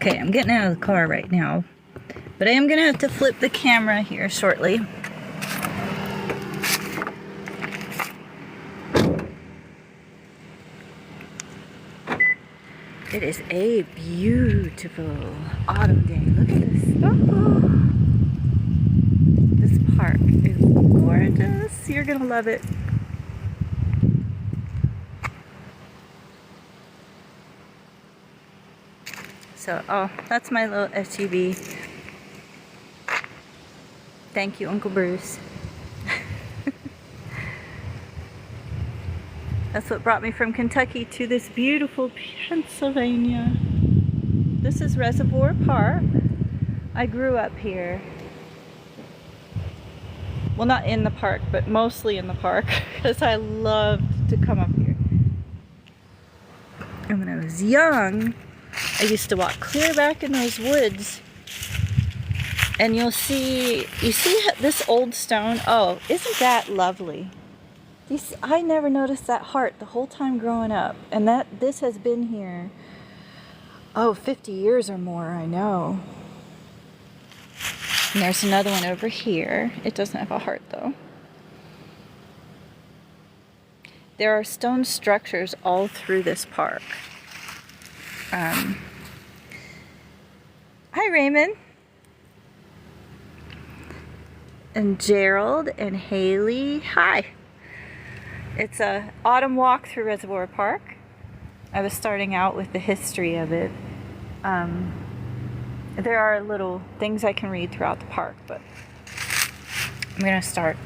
Okay, I'm getting out of the car right now, but I am gonna have to flip the camera here shortly. It is a beautiful autumn day. Look at this. Oh, this park is gorgeous. You're gonna love it. So, oh, that's my little SUV. Thank you, Uncle Bruce. That's what brought me from Kentucky to this beautiful Pennsylvania. This is Reservoir Park. I grew up here. Well, not in the park, but mostly in the park because I loved to come up here. And when I was young, I used to walk clear back in those woods. And you see this old stone? Oh, isn't that lovely? I never noticed that heart the whole time growing up. And this has been here, oh, 50 years or more, I know. And there's another one over here. It doesn't have a heart though. There are stone structures all through this park. Hi, Raymond. And Gerald and Haley. Hi. It's a autumn walk through Reservoir Park. I was starting out with the history of it. There are little things I can read throughout the park, but I'm gonna start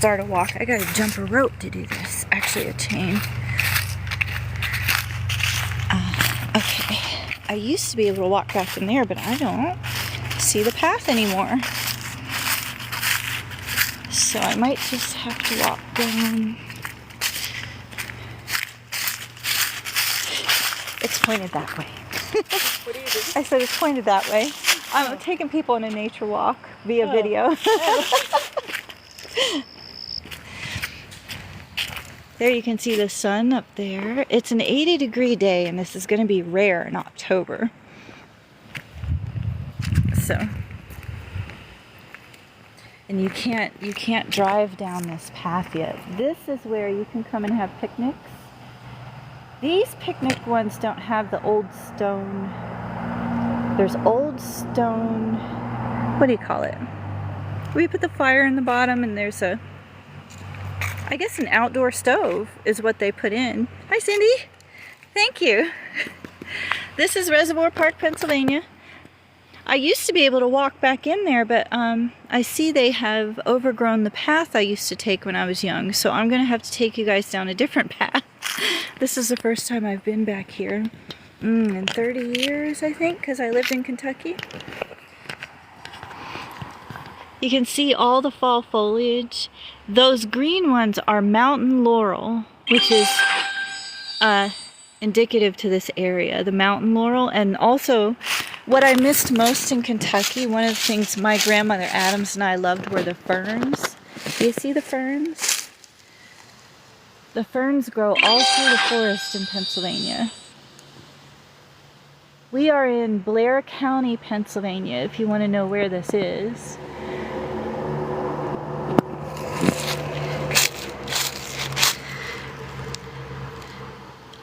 a walk. I gotta jump a rope to do this. Actually, a chain. Okay. I used to be able to walk back in there, but I don't see the path anymore. So I might just have to walk down. It's pointed that way. What do you do? I said it's pointed that way. I'm taking people on a nature walk via video. There you can see the sun up there. It's an 80-degree day, and this is going to be rare in October. So. And you can't drive down this path yet. This is where you can come and have picnics. These picnic ones don't have the old stone. There's old stone, what do you call it? We put the fire in the bottom and there's I guess an outdoor stove is what they put in. Hi, Cindy. Thank you. This is Reservoir Park, Pennsylvania. I used to be able to walk back in there, but I see they have overgrown the path I used to take when I was young, so I'm going to have to take you guys down a different path. This is the first time I've been back here in 30 years, I think, because I lived in Kentucky. You can see all the fall foliage. Those green ones are mountain laurel, which is indicative to this area, the mountain laurel. And also, what I missed most in Kentucky, one of the things my grandmother Adams and I loved were the ferns. Do you see the ferns? The ferns grow all through the forest in Pennsylvania. We are in Blair County, Pennsylvania, if you want to know where this is.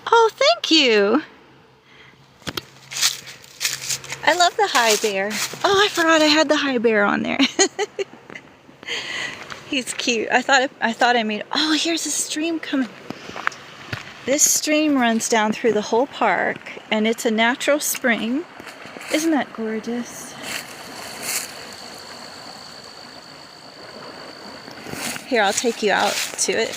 Oh, thank you. I love the high bear. Oh, I forgot I had the high bear on there. He's cute. I thought I made. Oh, here's a stream coming. This stream runs down through the whole park, and it's a natural spring. Isn't that gorgeous? Here, I'll take you out to it.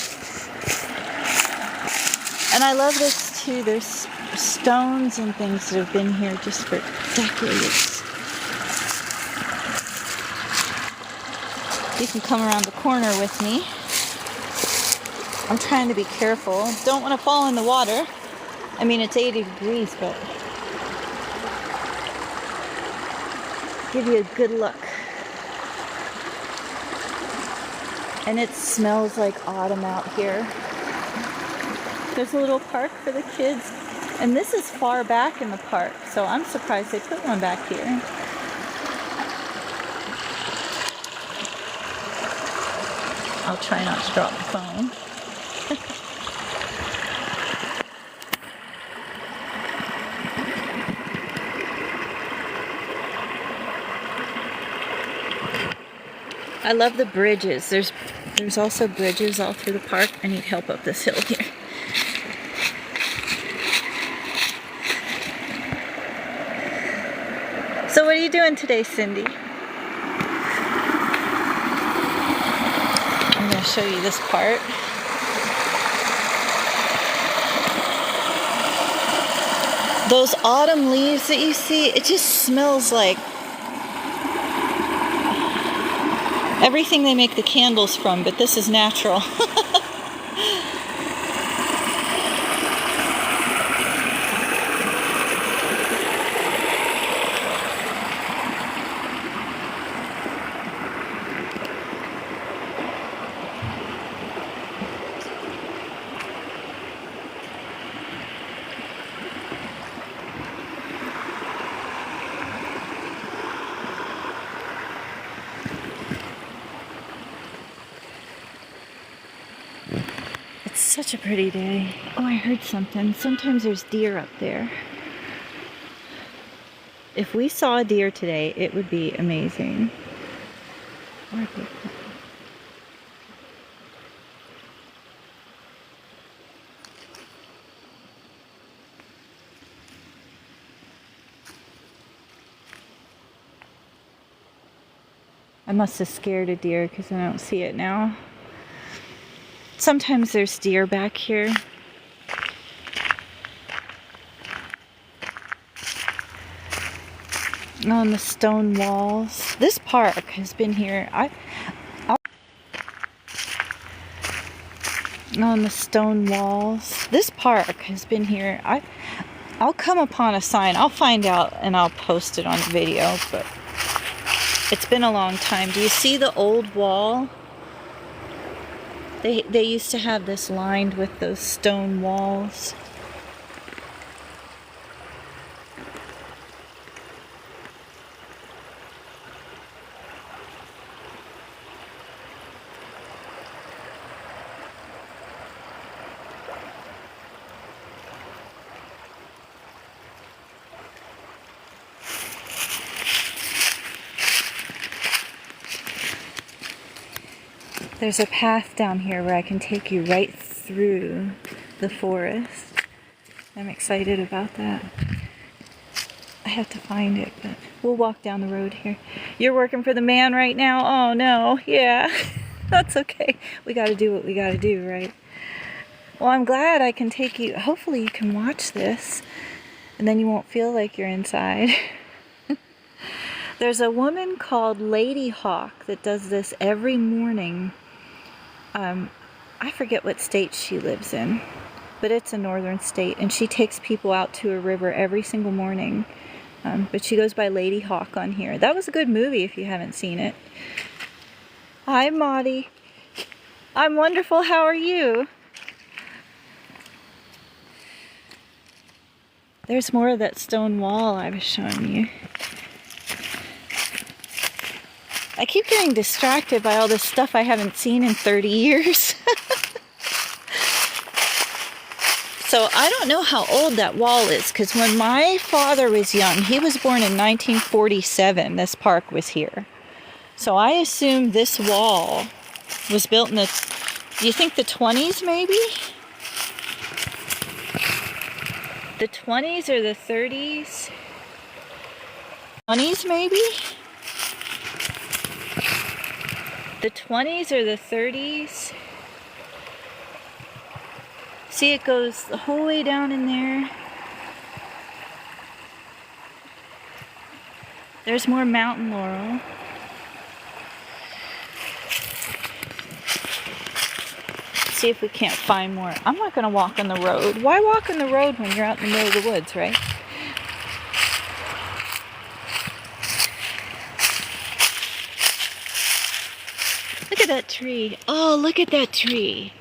And I love this too. There's stones and things that have been here just for decades. You can come around the corner with me. I'm trying to be careful. Don't want to fall in the water. I mean, it's 80 degrees, but give you a good look. And it smells like autumn out here. There's a little park for the kids. And this is far back in the park, so I'm surprised they put one back here. I'll try not to drop the phone. I love the bridges. There's also bridges all through the park. I need help up this hill here. So what are you doing today, Cindy? I'm going to show you this part. Those autumn leaves that you see, it just smells like everything they make the candles from, but this is natural. It's such a pretty day. Oh, I heard something. Sometimes there's deer up there. If we saw a deer today, it would be amazing. Or a big one. I must have scared a deer because I don't see it now. Sometimes there's deer back here. On the stone walls. This park has been here. On the stone walls. This park has been here. I'll come upon a sign. I'll find out and I'll post it on video, but it's been a long time. Do you see the old wall? They used to have this lined with those stone walls. There's a path down here where I can take you right through the forest. I'm excited about that. I have to find it, but we'll walk down the road here. You're working for the man right now? Oh no, yeah. That's okay. We gotta do what we gotta do, right? Well, I'm glad I can take you. Hopefully you can watch this and then you won't feel like you're inside. There's a woman called Lady Hawk that does this every morning. I forget what state she lives in, but it's a northern state, and she takes people out to a river every single morning. But she goes by Lady Hawk on here. That was a good movie if you haven't seen it. Hi, Maudie. I'm wonderful. How are you? There's more of that stone wall I was showing you. I keep getting distracted by all this stuff I haven't seen in 30 years. So I don't know how old that wall is, because when my father was young, he was born in 1947, this park was here. So I assume this wall was built in the, do you think the 20s maybe? The 20s or the 30s? 20s maybe? The 20s or the 30s? See, it goes the whole way down in there. There's more mountain laurel. See if we can't find more. I'm not going to walk on the road. Why walk on the road when you're out in the middle of the woods, right? Look at that tree. Oh, look at that tree.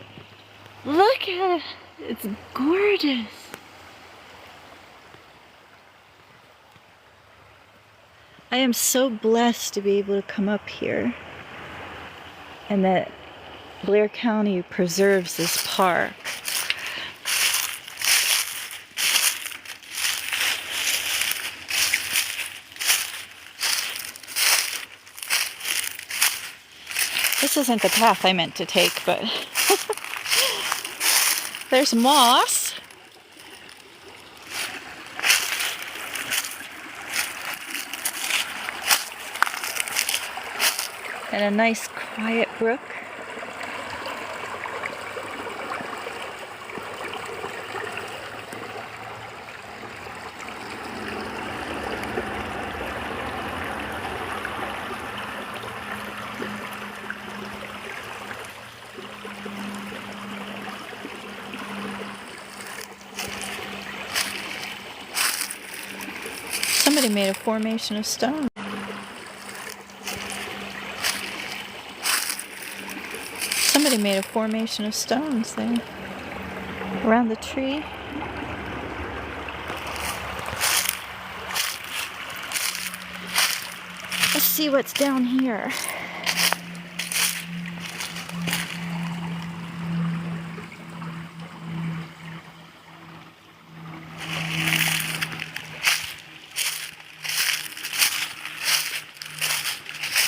Look at it. It's gorgeous. I am so blessed to be able to come up here, and that Blair County preserves this park. This isn't the path I meant to take, but there's moss. And a nice quiet brook. Somebody made a formation of stone. Somebody made a formation of stones there around the tree. Let's see what's down here.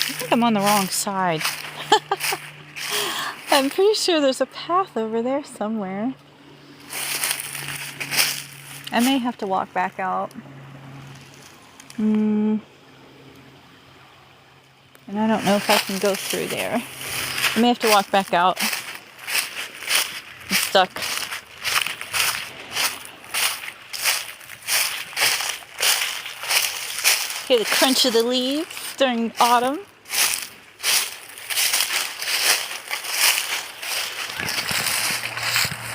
I think I'm on the wrong side. I'm pretty sure there's a path over there somewhere. I may have to walk back out. And I don't know if I can go through there. I may have to walk back out. I'm stuck. Hear the crunch of the leaves during autumn.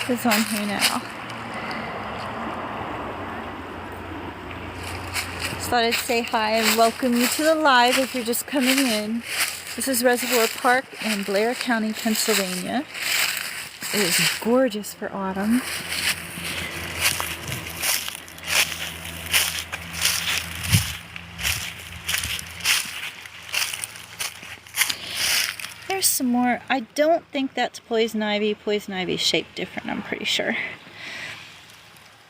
Who's on here now? Just thought I'd say hi and welcome you to the live if you're just coming in. This is Reservoir Park in Blair County, Pennsylvania. It is gorgeous for autumn. There's some more. I don't think that's poison ivy. Poison ivy is shaped different, I'm pretty sure.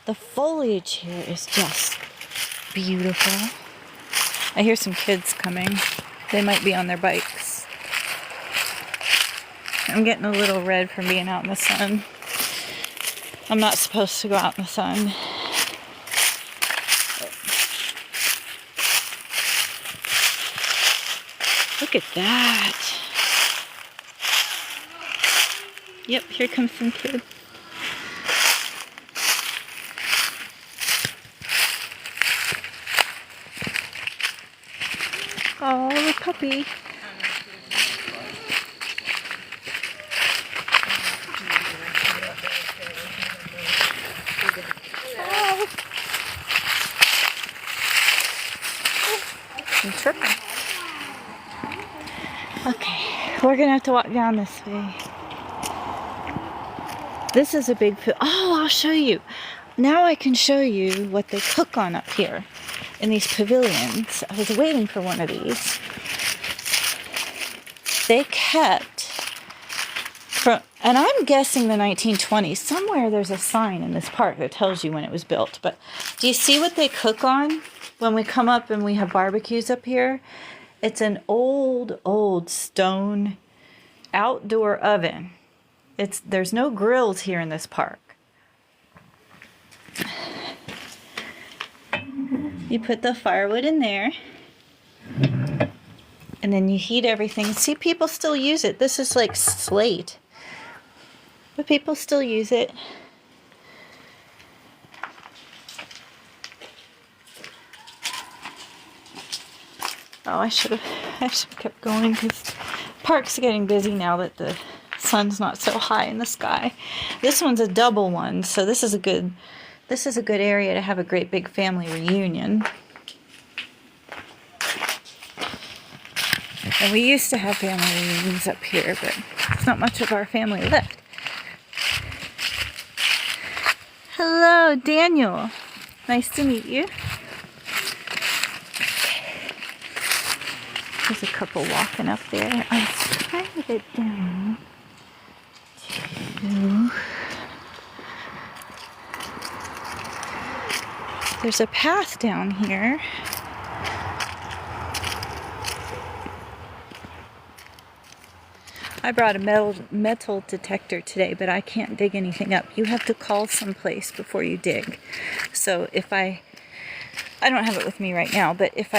The foliage here is just beautiful. I hear some kids coming. They might be on their bikes. I'm getting a little red from being out in the sun. I'm not supposed to go out in the sun. Look at that. Yep, here comes some kids. Oh, the puppy. Oh. I'm tripping. Okay, we're gonna have to walk down this way. This is a big field. Oh, I'll show you. Now I can show you what they cook on up here in these pavilions. I was waiting for one of these. They kept from, and I'm guessing the 1920s. Somewhere there's a sign in this park that tells you when it was built. But do you see what they cook on when we come up and we have barbecues up here? It's an old stone outdoor oven. There's no grills here in this park. You put the firewood in there, and then you heat everything. See, people still use it. This is like slate, but people still use it. Oh, I should have kept going because the park's getting busy now that the sun's not so high in the sky. This one's a double one, so this is a good area to have a great big family reunion. And we used to have family reunions up here, but there's not much of our family left. Hello, Daniel. Nice to meet you. There's a couple walking up there. I'm trying to get down to... There's a path down here. I brought a metal detector today, but I can't dig anything up. You have to call someplace before you dig. So if I don't have it with me right now, but if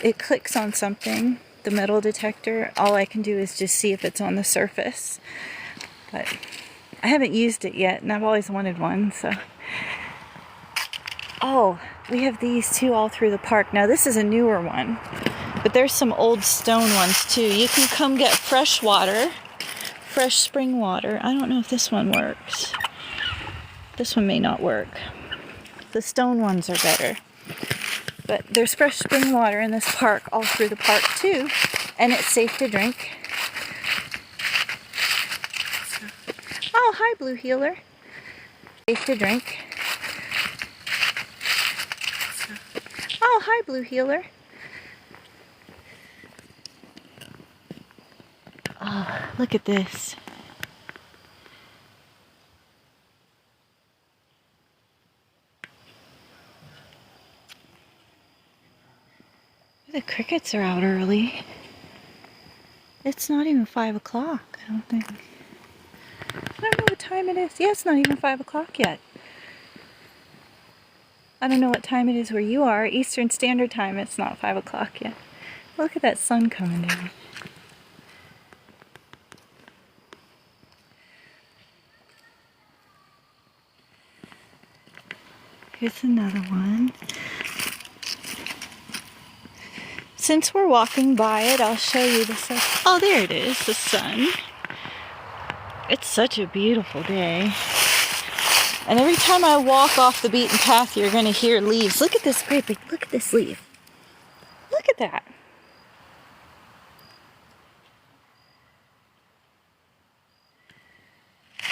it clicks on something, the metal detector, all I can do is just see if it's on the surface. But I haven't used it yet, and I've always wanted one, so. Oh, we have these too all through the park. Now this is a newer one, but there's some old stone ones too. You can come get fresh water, fresh spring water. I don't know if this one works. This one may not work. The stone ones are better. But there's fresh spring water in this park, all through the park too, and it's safe to drink. Oh, hi, Blue Healer. Safe to drink. Oh, hi, Blue Healer. Oh, look at this. The crickets are out early. It's not even 5 o'clock, I don't think. I don't know what time it is. Yeah, it's not even 5 o'clock yet. I don't know what time it is where you are. Eastern Standard Time, it's not 5 o'clock yet. Look at that sun coming down. Here's another one. Since we're walking by it, I'll show you the sun. Oh, there it is, the sun. It's such a beautiful day. And every time I walk off the beaten path, you're going to hear leaves. Look at this great big, look at this leaf. Look at that.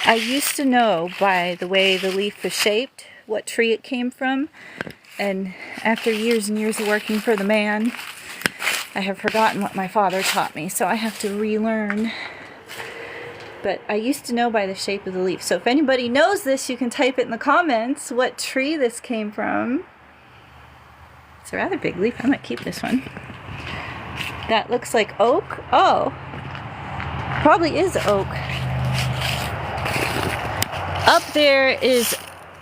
I used to know by the way the leaf was shaped, what tree it came from. And after years and years of working for the man, I have forgotten what my father taught me. So I have to relearn. But I used to know by the shape of the leaf. So if anybody knows this, you can type it in the comments what tree this came from. It's a rather big leaf. I might keep this one. That looks like oak. Oh, probably is oak. Up there is,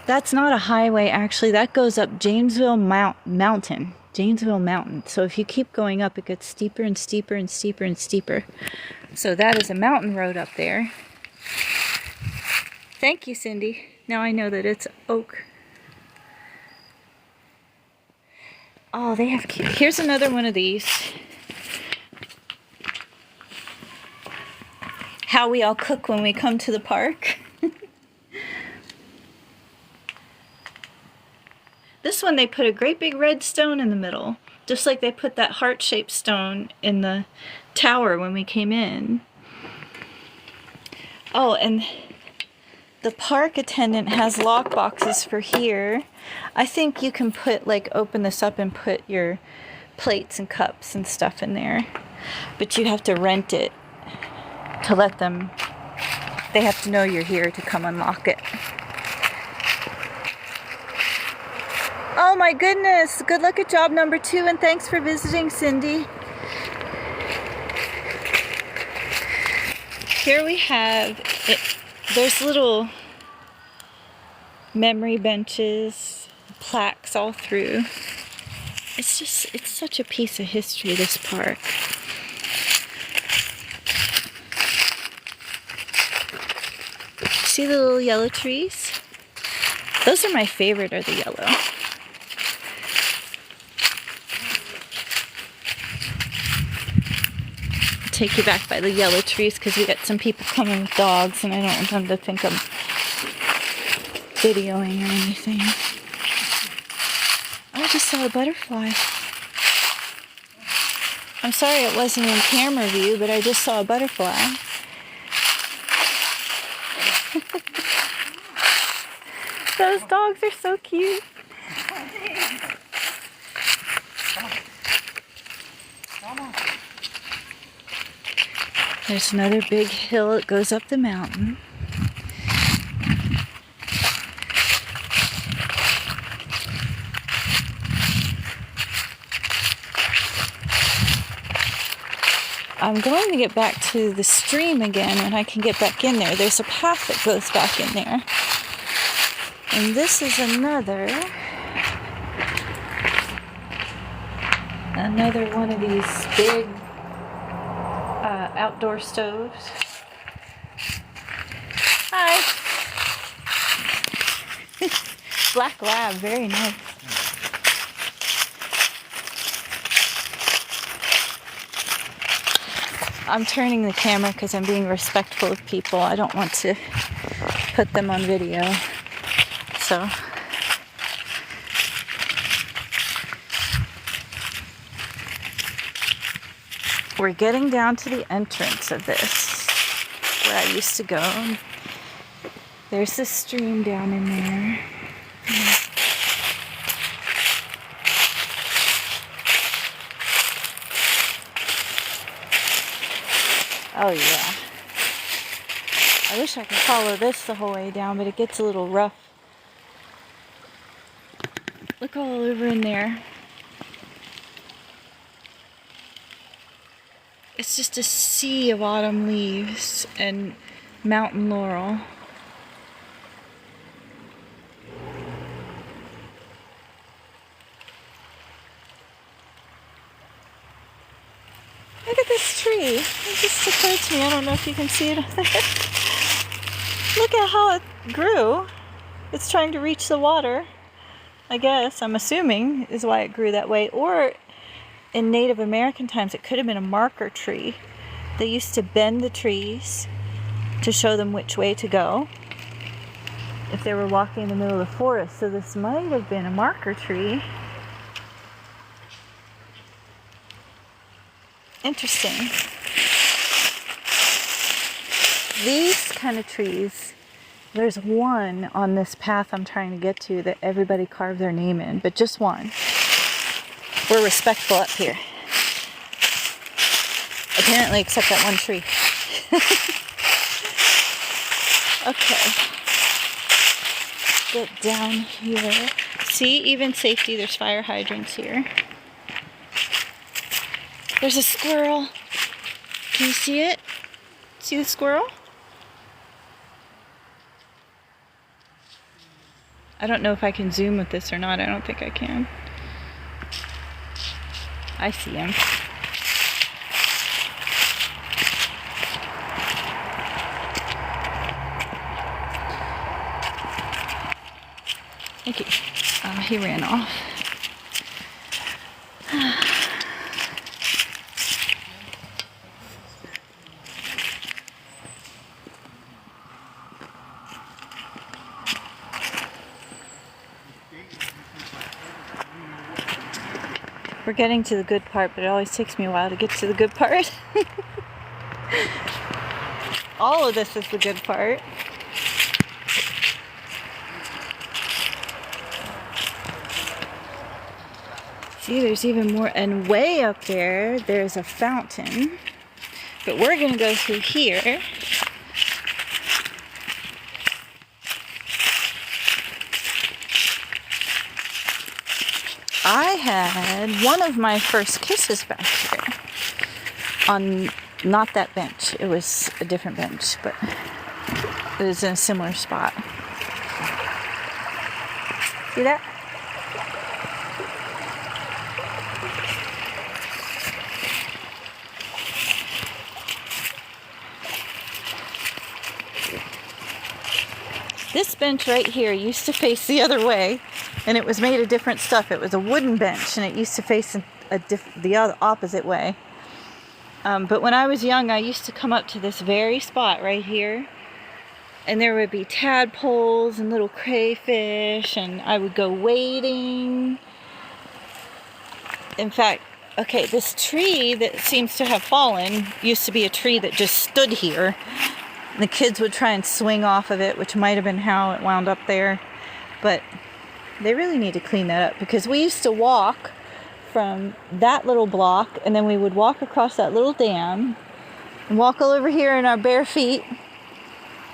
that's not a highway actually. That goes up Janesville Mountain. Janesville Mountain. So if you keep going up, it gets steeper and steeper and steeper and steeper. So that is a mountain road up there. Thank you, Cindy. Now I know that it's oak. Oh, they have cute. Here's another one of these. How we all cook when we come to the park. This one they put a great big red stone in the middle. Just like they put that heart-shaped stone in the tower when we came in. Oh, and the park attendant has lock boxes for here. I think you can put, like, open this up and put your plates and cups and stuff in there. But you have to rent it to let them, they have to know you're here to come unlock it. Oh my goodness, good luck at job number 2 and thanks for visiting, Cindy. Here we have, there's little memory benches, plaques all through. It's just, it's such a piece of history, this park. See the little yellow trees? Those are my favorite, are the yellow. Take you back by the yellow trees because we got some people coming with dogs and I don't want them to think I'm videoing or anything. Oh, I just saw a butterfly. I'm sorry it wasn't in camera view, but I just saw a butterfly. Those dogs are so cute. Come on. There's another big hill that goes up the mountain. I'm going to get back to the stream again when I can get back in there. There's a path that goes back in there. And this is another one of these big outdoor stoves. Hi. Black lab, very nice. I'm turning the camera because I'm being respectful of people. I don't want to put them on video. So we're getting down to the entrance of this, where I used to go. There's the stream down in there. Oh yeah. I wish I could follow this the whole way down, but it gets a little rough. Look all over in there. It's just a sea of autumn leaves and mountain laurel. Look at this tree. It just occurred to me. I don't know if you can see it up there. Look at how it grew. It's trying to reach the water, I guess. I'm assuming is why it grew that way. Or in Native American times, it could have been a marker tree. They used to bend the trees to show them which way to go if they were walking in the middle of the forest. So this might have been a marker tree. Interesting. These kind of trees, there's one on this path I'm trying to get to that everybody carved their name in, but just one. We're respectful up here. Apparently, except that one tree. Okay. Get down here. See, even safety, there's fire hydrants here. There's a squirrel. Can you see it? See the squirrel? I don't know if I can zoom with this or not. I don't think I can. I see him. Okay. He ran off. We're getting to the good part, but it always takes me a while to get to the good part. All of this is the good part. See, there's even more, and way up there, there's a fountain. But we're gonna go through here. I had one of my first kisses back here on not that bench. It was a different bench, but it was in a similar spot. See that? This bench right here used to face the other way, and it was made of different stuff. It was a wooden bench, and it used to face the other opposite way. But when I was young, I used to come up to this very spot right here, and there would be tadpoles and little crayfish, and I would go wading. In fact, okay, this tree that seems to have fallen used to be a tree that just stood here. The kids would try and swing off of it, which might have been how it wound up there. But they really need to clean that up, because we used to walk from that little block, and then we would walk across that little dam, and walk all over here in our bare feet.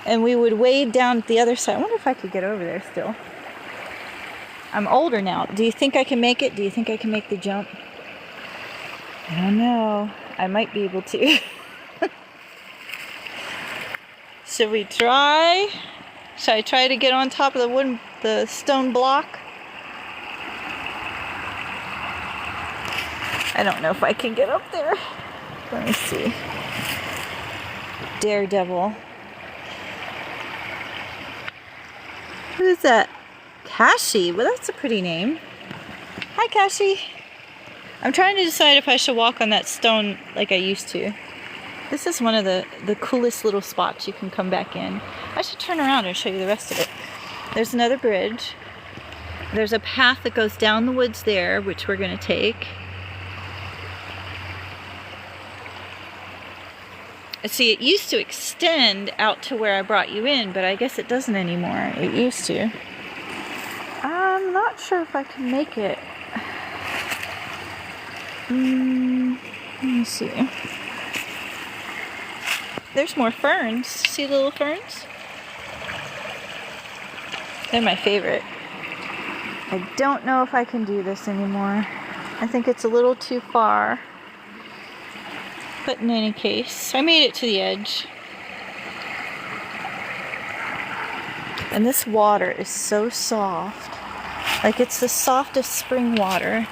And we would wade down at the other side. I wonder if I could get over there still. I'm older now. Do you think I can make it? Do you think I can make the jump? I don't know. I might be able to. Should we try? Should I try to get on top of the stone block? I don't know if I can get up there. Let me see. Daredevil. Who is that? Kashi. Well, that's a pretty name. Hi, Kashi. I'm trying to decide if I should walk on that stone like I used to. This is one of the coolest little spots you can come back in. I should turn around and show you the rest of it. There's another bridge. There's a path that goes down the woods there, which we're going to take. See, it used to extend out to where I brought you in, but I guess it doesn't anymore. It used to. I'm not sure if I can make it. Let me see. There's more ferns. See the little ferns? They're my favorite. I don't know if I can do this anymore. I think it's a little too far. But in any case, I made it to the edge. And this water is so soft. Like it's the softest spring water.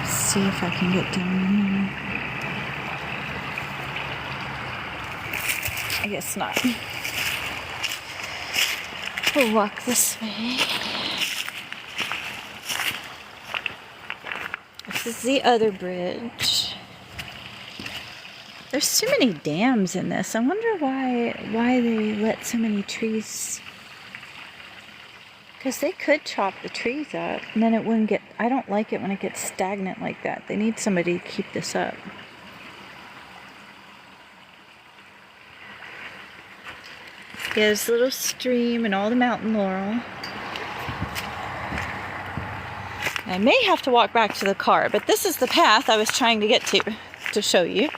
See if I can get down here. I guess not. We'll walk this way. This is the other bridge. There's too many dams in this. I wonder why they let so many trees. Because they could chop the trees up and then it wouldn't get, I don't like it when it gets stagnant like that. They need somebody to keep this up. Yeah, there's a little stream and all the mountain laurel. I may have to walk back to the car, but this is the path I was trying to get to show you.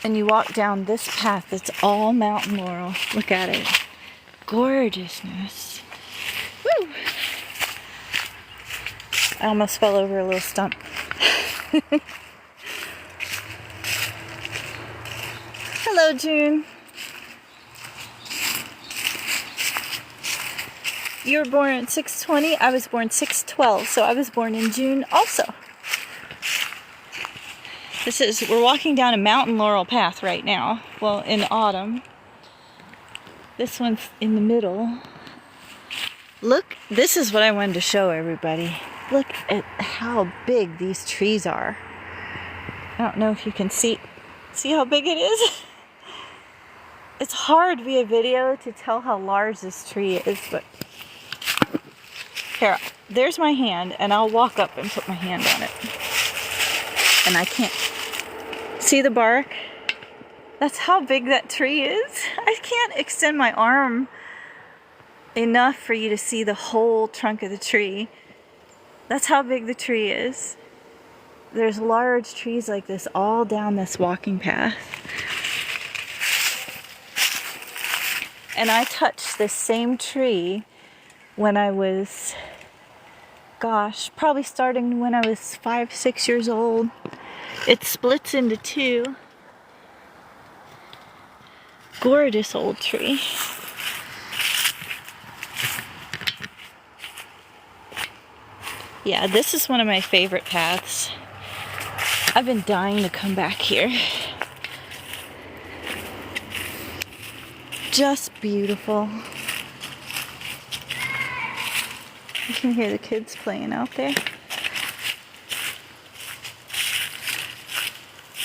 And you walk down this path, it's all mountain laurel. Look at it. Gorgeousness. Woo! I almost fell over a little stump. Hello, June. You were born in 6/20. I was born 6/12, so I was born in June also. We're walking down a mountain laurel path right now. Well, in autumn. This one's in the middle. Look, this is what I wanted to show everybody. Look at how big these trees are. I don't know if you can see how big it is? It's hard via video to tell how large this tree is, but here, there's my hand, and I'll walk up and put my hand on it. And I can't see the bark. That's how big that tree is. I can't extend my arm enough for you to see the whole trunk of the tree. That's how big the tree is. There's large trees like this all down this walking path. And I touched this same tree when I was, gosh, probably starting when I was 5, 6 years old. It splits into two. Gorgeous old tree. Yeah, this is one of my favorite paths. I've been dying to come back here. Just beautiful. You can hear the kids playing out there.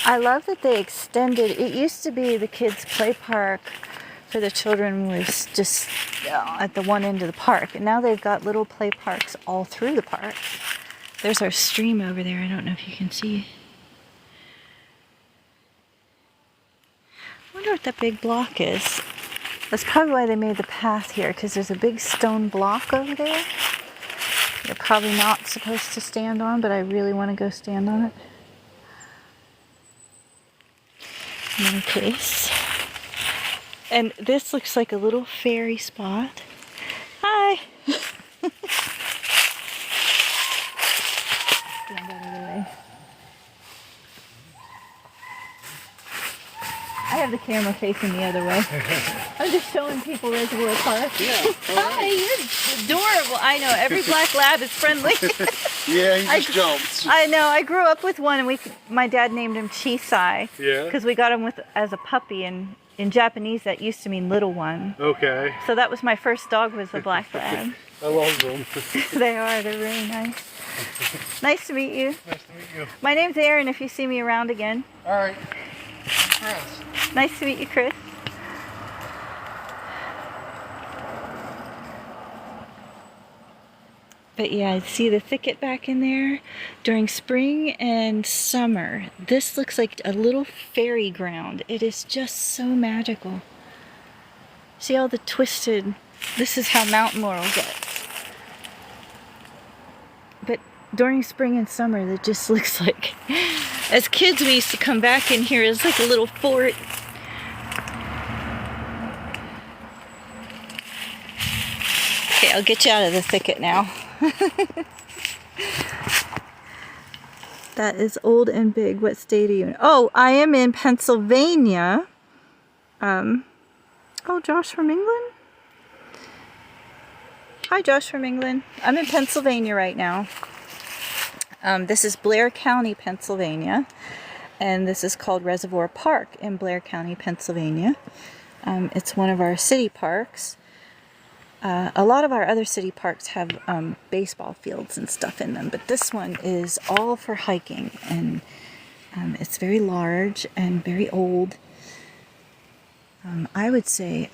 I love that they extended. It used to be the kids' play park for the children was just at the one end of the park. And now they've got little play parks all through the park. There's our stream over there. I don't know if you can see. wonder what that big block is. That's probably why they made the path here, because there's a big stone block over there. You're probably not supposed to stand on, but I really want to go stand on it. In any case. And this looks like a little fairy spot. Hi! Stand out of the way. I have the camera facing the other way. I'm just showing people Reservoir Park. Yeah. Hi, you're adorable. I know, every black lab is friendly. Yeah, he just jumps. I know, I grew up with one, and my dad named him Chisai. Yeah. Because we got him as a puppy, and in Japanese that used to mean little one. Okay. So that was my first dog, was a black lab. I love them. They're really nice. Nice to meet you. Nice to meet you. My name's Erin, if you see me around again. All right. Chris. Nice to meet you, Chris. But yeah, I see the thicket back in there during spring and summer. This looks like a little fairy ground. It is just so magical. See all the twisted, this is how mountain laurel gets. But during spring and summer, it just looks like, as kids we used to come back in here as like a little fort. Okay, I'll get you out of the thicket now. That is old and big. What state are you in? Oh, I am in Pennsylvania. Oh, Josh from England? Hi, Josh from England. I'm in Pennsylvania right now. This is Blair County, Pennsylvania. And this is called Reservoir Park in Blair County, Pennsylvania. It's one of our city parks. A lot of our other city parks have baseball fields and stuff in them, but this one is all for hiking, and it's very large and very old. I would say,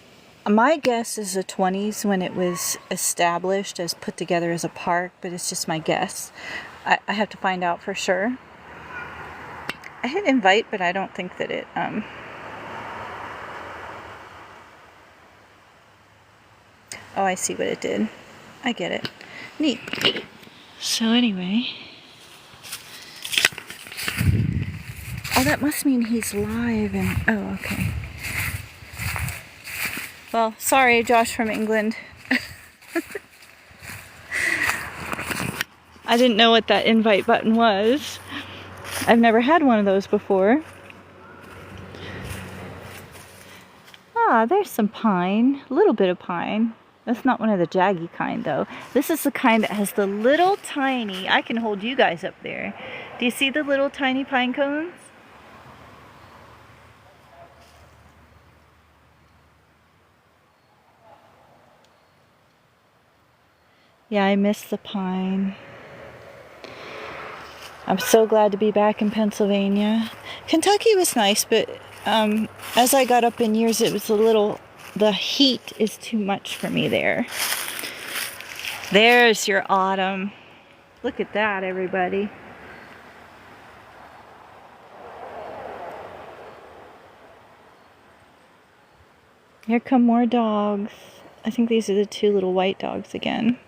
my guess is the 20s when it was established as put together as a park, but it's just my guess. I have to find out for sure. I hit invite, but I don't think that it... Oh, I see what it did. I get it. Neat. So anyway. Oh, that must mean he's live and... Oh, okay. Well, sorry, Josh from England. I didn't know what that invite button was. I've never had one of those before. Ah, there's some pine. A little bit of pine. That's not one of the jaggy kind, though. This is the kind that has the little tiny... I can hold you guys up there. Do you see the little tiny pine cones? Yeah, I miss the pine. I'm so glad to be back in Pennsylvania. Kentucky was nice, but as I got up in years, it was a little... The heat is too much for me there. There's your autumn. Look at that, everybody. Here come more dogs. I think these are the two little white dogs again.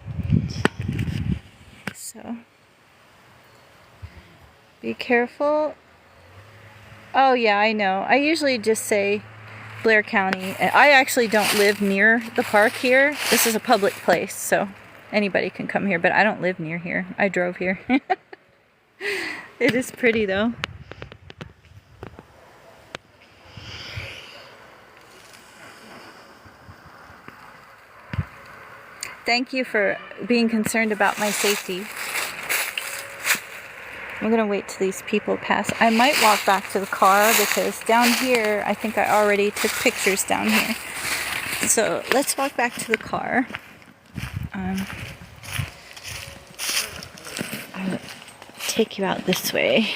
So, be careful. Oh yeah, I know. I usually just say Blair County. I actually don't live near the park here. This is a public place, so anybody can come here, but I don't live near here. I drove here. It is pretty though. Thank you for being concerned about my safety. I'm gonna wait till these people pass. I might walk back to the car because down here, I think I already took pictures down here. So let's walk back to the car. I'll take you out this way.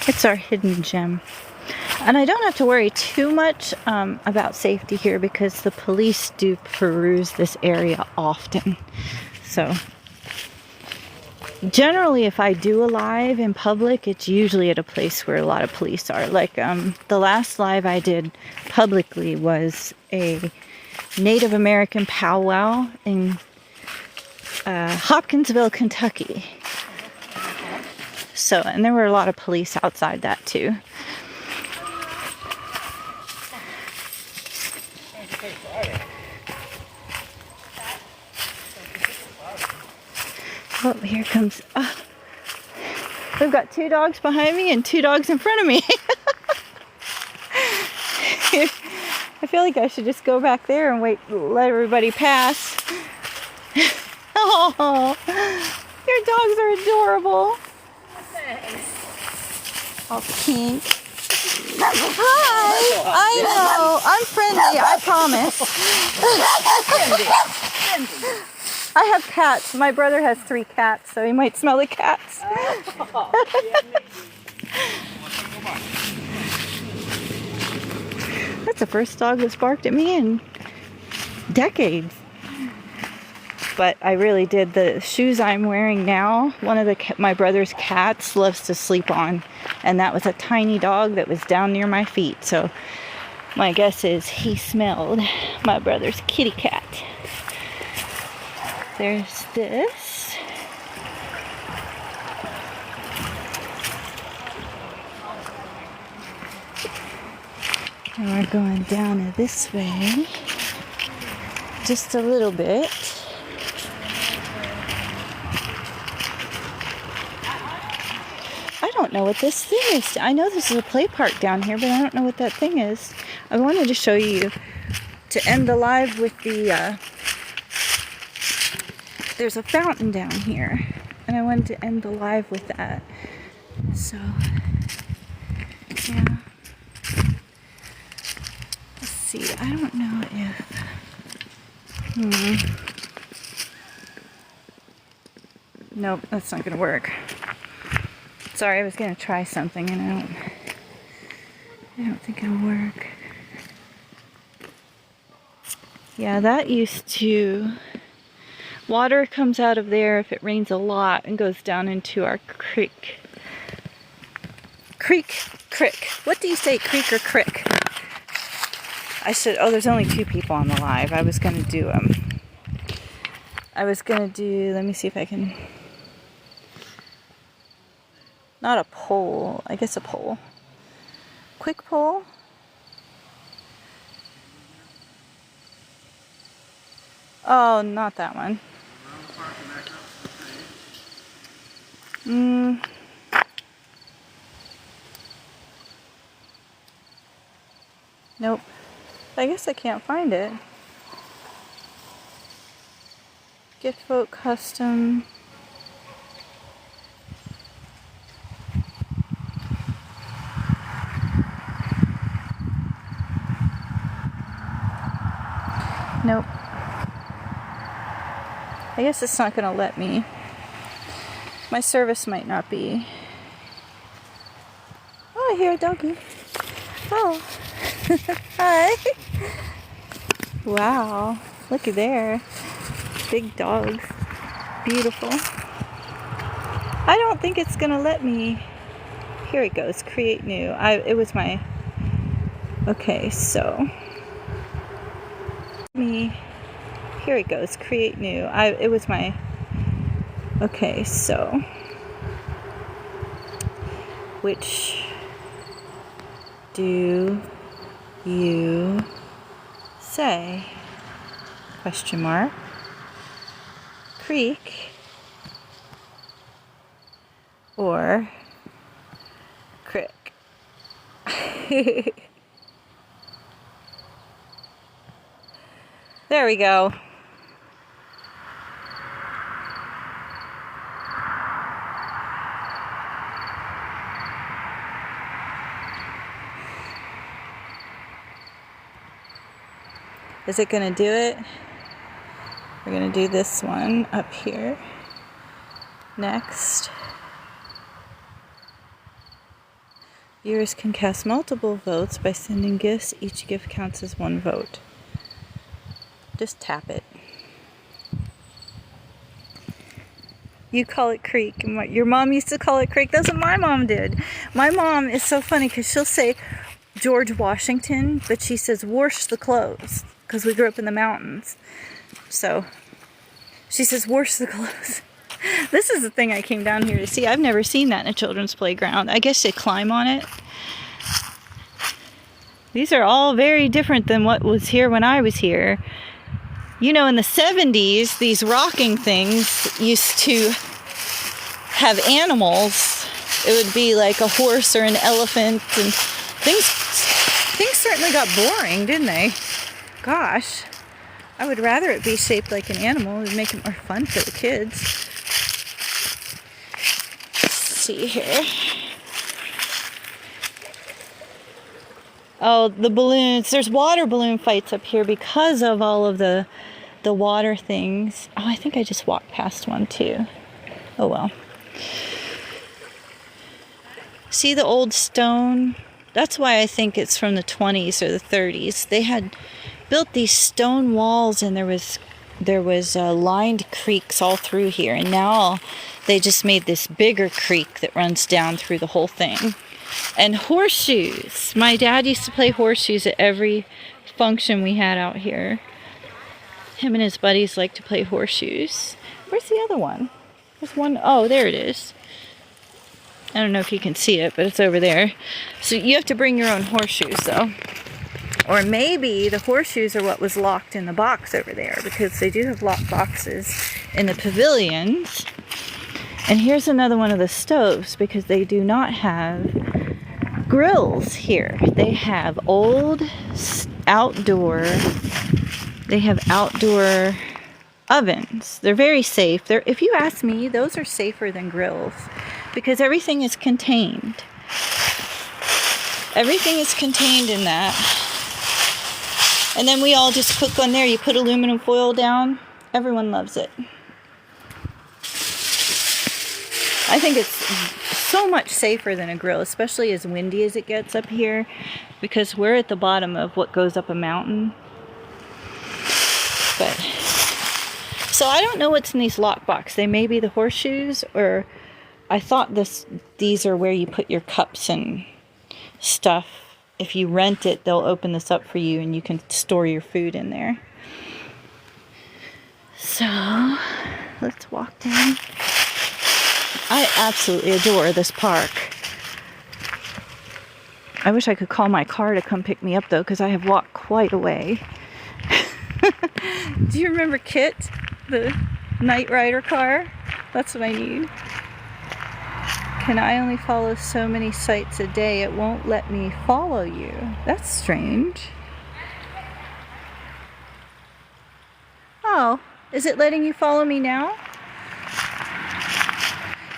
It's our hidden gem. And I don't have to worry too much about safety here because the police do peruse this area often. So Generally, if I do a live in public, it's usually at a place where a lot of police are. Like the last live I did publicly was a Native American powwow in Hopkinsville, Kentucky. So, and there were a lot of police outside that too. Oh, here comes. Oh. We've got 2 dogs behind me and 2 dogs in front of me. I feel like I should just go back there and wait, let everybody pass. Oh, your dogs are adorable. All pink. Hi. I know. I'm friendly. I promise. I have cats. My brother has 3 cats, so he might smell the cats. That's the first dog that's barked at me in decades. But I really did. The shoes I'm wearing now, one of my brother's cats loves to sleep on. And that was a tiny dog that was down near my feet. So my guess is he smelled my brother's kitty cat. There's this. And we're going down this way. Just a little bit. I don't know what this thing is. I know this is a play park down here, but I don't know what that thing is. I wanted to show you to end the live with the there's a fountain down here, and I wanted to end the live with that. So, yeah. Let's see. I don't know if. Nope, that's not gonna work. Sorry, I was gonna try something, and I don't think it'll work. Yeah, that used to. Water comes out of there if it rains a lot and goes down into our creek. Creek. What do you say, creek or crick? I said, oh, there's only 2 people on the live. I was gonna do, let me see if I can, not a poll, I guess a poll. Quick poll. Oh, not that one. Nope. I guess I can't find it. Gift vote custom. Nope. I guess it's not going to let me. My service might not be. Oh, I hear a doggy. Oh. Hi. Wow. Looky there. Big dogs. Beautiful. I don't think it's going to let me. Here it goes. Create new. It was my. Okay, so. Here it goes. Create new. It was my. Okay, so. Which do you say? Question mark. Creek or crick? There we go. Is it going to do it? We're going to do this one up here. Next. Viewers can cast multiple votes by sending gifts. Each gift counts as 1 vote. Just tap it. You call it creek. And your mom used to call it creek. That's what my mom did. My mom is so funny because she'll say George Washington, but she says wash the clothes because we grew up in the mountains. So she says wash the clothes. This is the thing I came down here to see. I've never seen that in a children's playground. I guess they climb on it. These are all very different than what was here when I was here. You know, in the 70s, these rocking things used to have animals. It would be like a horse or an elephant, and things certainly got boring, didn't they? Gosh, I would rather it be shaped like an animal. It would make it more fun for the kids. See here. Oh, the balloons. There's water balloon fights up here because of all of the water things. Oh, I think I just walked past one too. Oh well. See the old stone? That's why I think it's from the 20s or the 30s. They had built these stone walls, and there was lined creeks all through here, and now they just made this bigger creek that runs down through the whole thing. And horseshoes. My dad used to play horseshoes at every function we had out here. Him and his buddies like to play horseshoes. Where's the other one? There's one. Oh, there it is. I don't know if you can see it, but it's over there. So you have to bring your own horseshoes, though. Or maybe the horseshoes are what was locked in the box over there, because they do have locked boxes in the pavilions. And here's another one of the stoves, because they do not have grills here. They have outdoor ovens. They're very safe. If you ask me, those are safer than grills, because everything is contained. Everything is contained in that. And then we all just cook on there. You put aluminum foil down. Everyone loves it. I think it's so much safer than a grill, especially as windy as it gets up here, because we're at the bottom of what goes up a mountain. But so I don't know what's in these lockbox. They may be the horseshoes, or I thought these are where you put your cups and stuff. If you rent it, they'll open this up for you and you can store your food in there. So let's walk down. I absolutely adore this park. I wish I could call my car to come pick me up, though, because I have walked quite a way. Do you remember Kit, the Night Rider car? That's what I need. Can I only follow so many sites a day? It won't let me follow you. That's strange. Oh, is it letting you follow me now?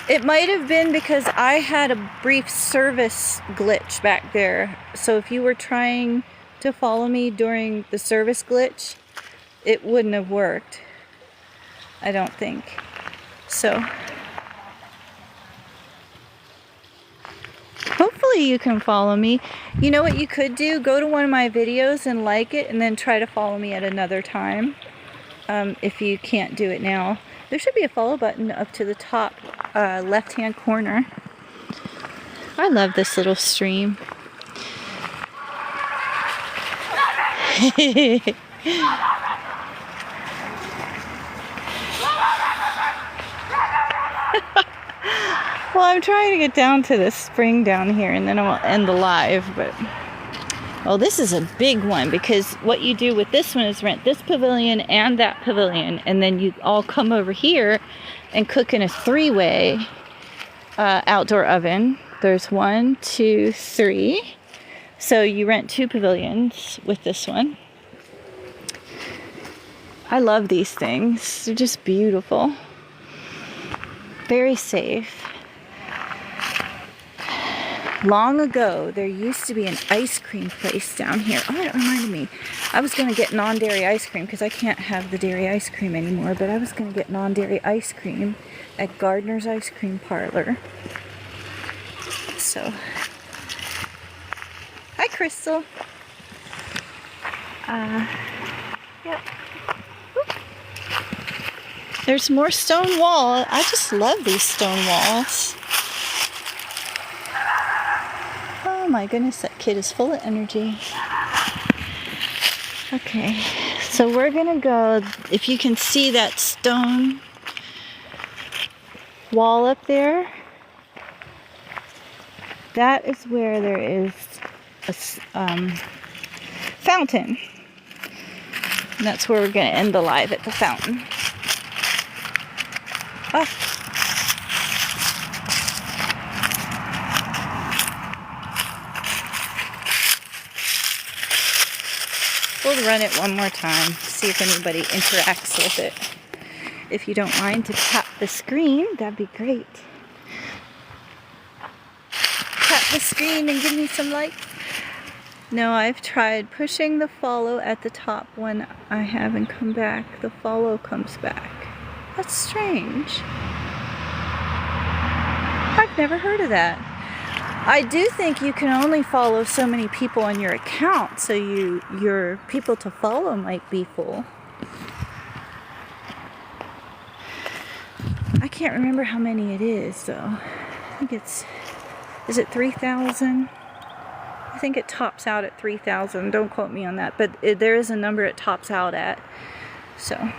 It might have been because I had a brief service glitch back there. So if you were trying to follow me during the service glitch, it wouldn't have worked. I don't think. So hopefully you can follow me. You know what you could do? Go to one of my videos and like it, and then try to follow me at another time. If you can't do it now. There should be a follow button up to the top left-hand corner. I love this little stream. Well, I'm trying to get down to this spring down here, and then I'll end the live, but well, this is a big one, because what you do with this one is rent this pavilion and that pavilion, and then you all come over here and cook in a 3-way outdoor oven. There's 1, 2, 3. So you rent 2 pavilions with this one. I love these things. They're just beautiful. Very safe. Long ago, there used to be an ice cream place down here. Oh, that reminded me. I was going to get non-dairy ice cream because I can't have the dairy ice cream anymore, but I was going to get non-dairy ice cream at Gardner's Ice Cream Parlor. So, hi, Crystal. Yep. There's more stone wall. I just love these stone walls. Oh my goodness, that kid is full of energy. Okay, so we're gonna go, if you can see that stone wall up there, that is where there is a fountain. And that's where we're gonna end the live, at the fountain. Oh. We'll run it one more time, see if anybody interacts with it. If you don't mind to tap the screen, that'd be great. Tap the screen and give me some likes. No, I've tried pushing the follow at the top when I haven't come back. The follow comes back. That's strange. I've never heard of that. I do think you can only follow so many people on your account, so your people to follow might be full. I can't remember how many it is, though. I think is it 3,000? I think it tops out at 3,000. Don't quote me on that, but there is a number it tops out at. So,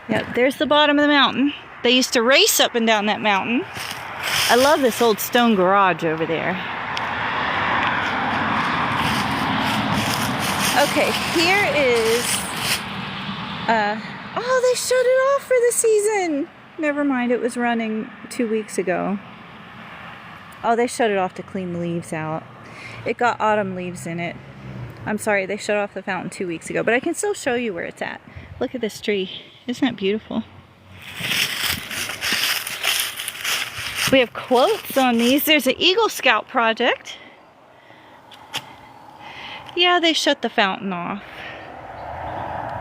yeah, there's the bottom of the mountain. They used to race up and down that mountain. I love this old stone garage over there. Okay, here is, oh, they shut it off for the season. Never mind, it was running 2 weeks ago. Oh, they shut it off to clean the leaves out. It got autumn leaves in it. I'm sorry, they shut off the fountain 2 weeks ago, but I can still show you where it's at. Look at this tree. Isn't that beautiful? We have quotes on these. There's an Eagle Scout project. Yeah, they shut the fountain off.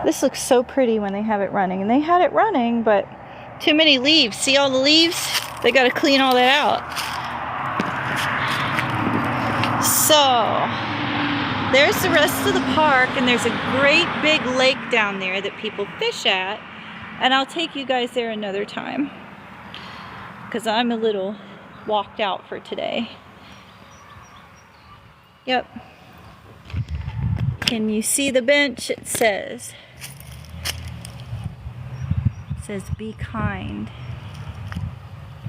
This looks so pretty when they have it running. And they had it running, but too many leaves. See all the leaves? They got to clean all that out. So, there's the rest of the park, and there's a great big lake down there that people fish at. And I'll take you guys there another time, because I'm a little walked out for today. Yep. Can you see the bench? It says be kind.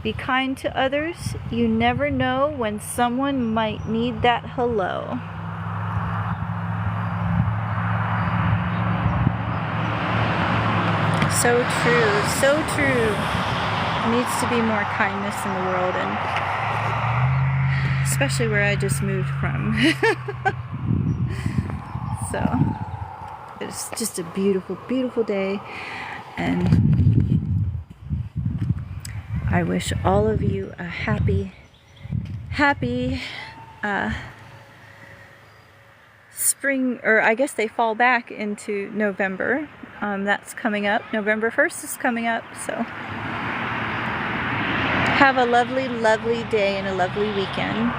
Be kind to others. You never know when someone might need that hello. So true, so true. There needs to be more kindness in the world, and especially where I just moved from. So it's just a beautiful, beautiful day, and I wish all of you a happy spring, or I guess they fall back into November. That's coming up. November 1st is coming up, so have a lovely, lovely day and a lovely weekend.